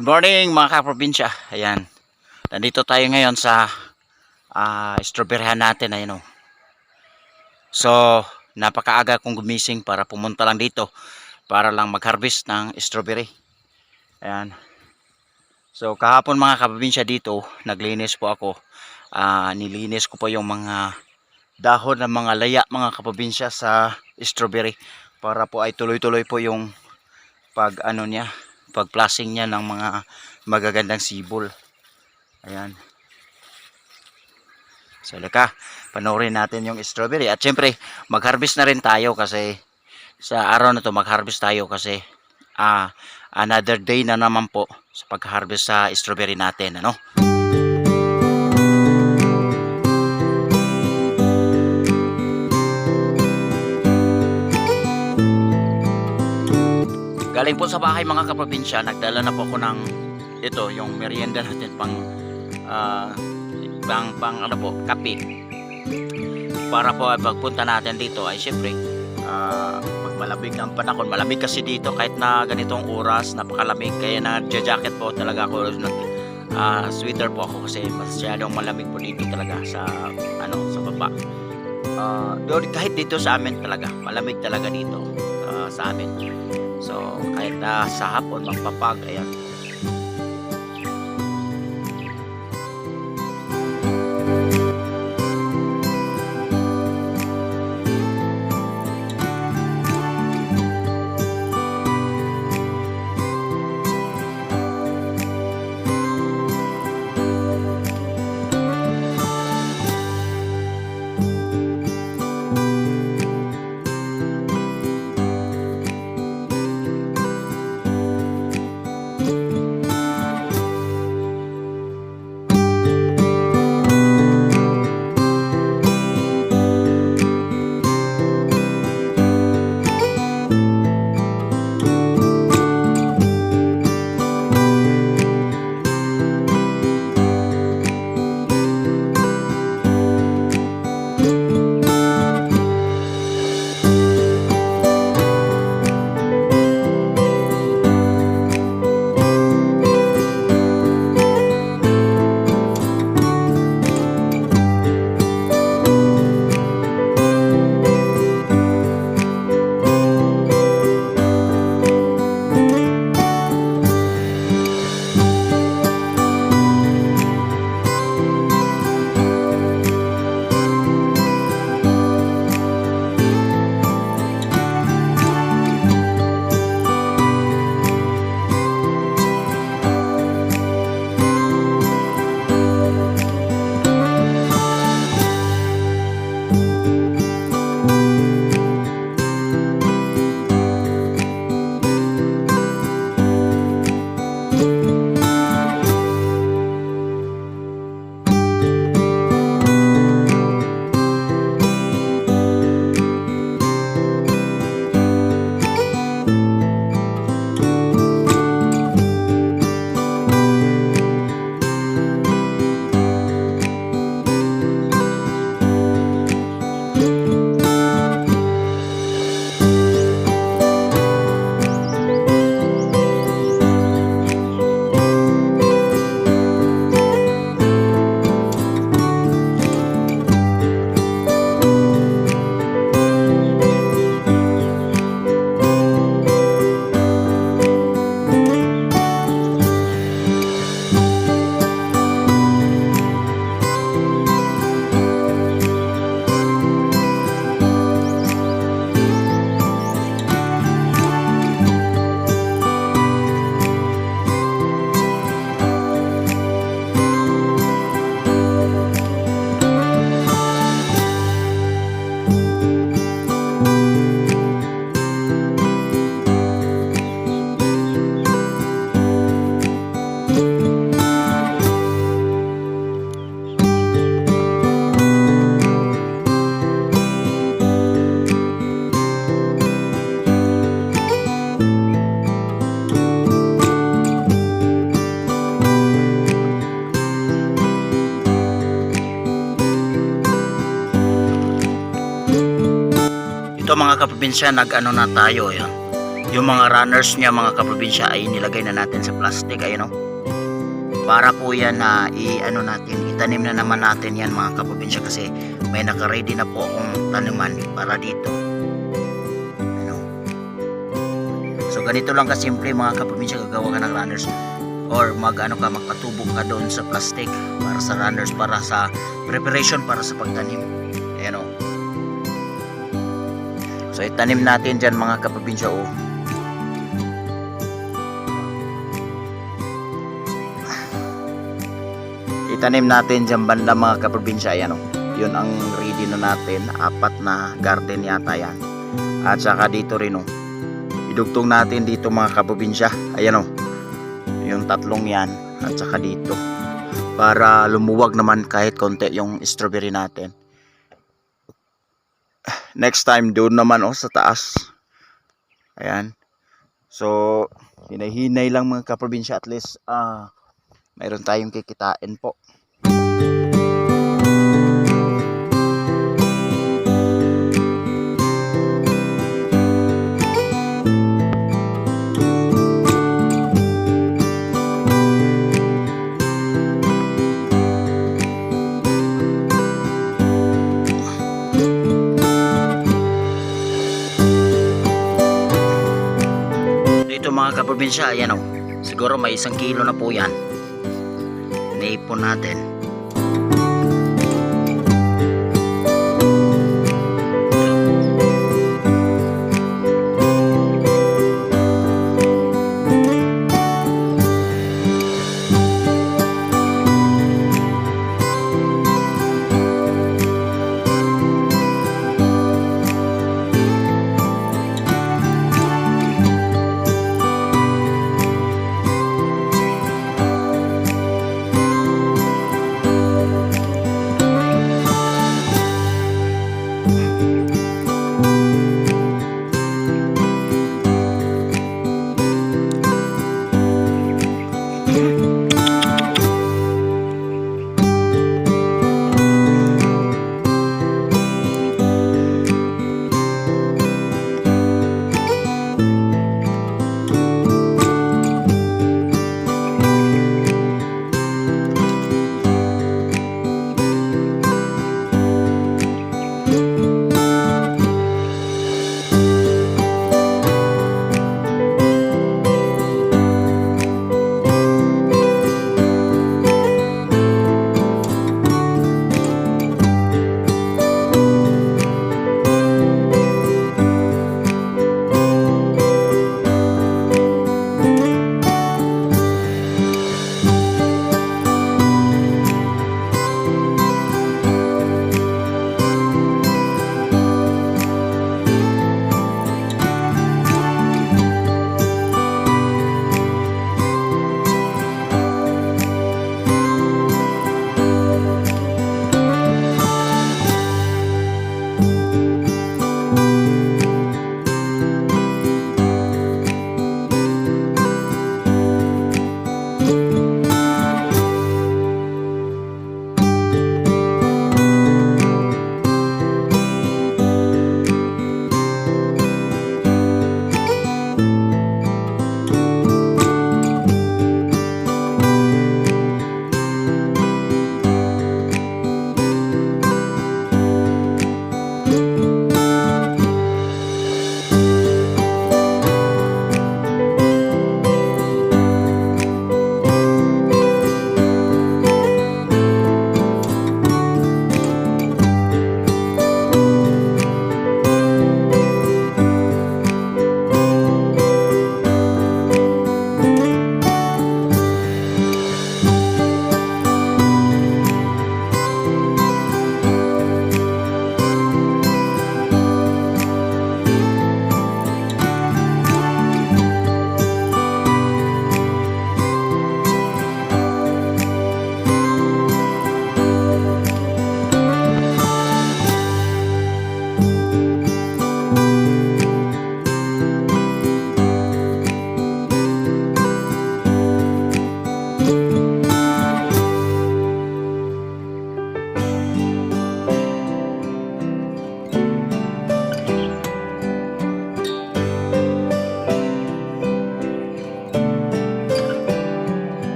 Good morning mga kaprobinsya. Ayan. Nandito tayo ngayon sa strawberryhan natin. Ayan o. So, napakaaga kong gumising para pumunta lang dito para lang mag-harvest ng strawberry. Ayan. So, kahapon mga kaprobinsya dito, naglinis po ako. Nilinis ko po yung mga dahon ng mga laya mga kaprobinsya sa strawberry para po ay tuloy-tuloy po yung pag-plasing niya ng mga magagandang sibol. Ayan. So lika, panoorin natin yung strawberry. At syempre, mag-harvest na rin tayo kasi sa araw na to mag-harvest tayo kasi another day na naman po sa pag-harvest sa strawberry natin, ano? Galing po sa bahay mga kaprobinsya, nagdala na po ako ng ito, yung merienda natin pang ano po, kape. Para po pagpunta natin dito ay syempre pag malamig ang panahon, malamig kasi dito kahit na ganitong oras, napakalamig, kaya nagja-jacket po talaga ako, sweater po ako kasi masyadong malamig po dito talaga sa sa baba. Kahit dito sa amin talaga, malamig talaga dito sa amin. So, kahit sa hapon magpapag, ayan. Ito mga kaprobinsya, nag-ano na tayo, yan. Yung mga runners niya mga kaprobinsya ay nilagay na natin sa plastic, ayun o. Para po yan na i-ano natin, itanim na naman natin yan mga kaprobinsya, kasi may naka-ready na po akong taniman para dito. Ano? So ganito lang kasimple mga kaprobinsya, gagawa ka ng runners or magpatubog ka doon sa plastic para sa runners, para sa preparation para sa pagtanim. Ayan o. So itanim natin dyan mga kaprobinsya o. Itanim natin dyan banda mga kaprobinsya. Ayan o. Yun ang ready na natin. 4 na garden yata yan. At saka dito rin o. Idugtong natin dito mga kaprobinsya. Ayan o. Yung 3 yan. At saka dito. Para lumuwag naman kahit konti yung strawberry natin. Next time doon naman o sa taas. Ayan. So hinay-hinay lang mga kaprobinsya, at least mayroon tayong kikitain po. Dito mga kaprobinsya, ayan o. Siguro may 1 kilo na po yan. Naipon natin.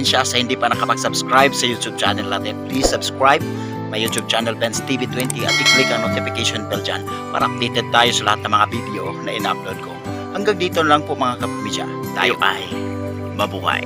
probinsya sa hindi pa nakapag-subscribe sa YouTube channel natin, please subscribe my YouTube channel Benz TV20 at i-click ang notification bell dyan para updated tayo sa lahat ng mga video na in-upload ko. Hanggang dito lang po mga kaprobinsya. Tayo ay mabuhay.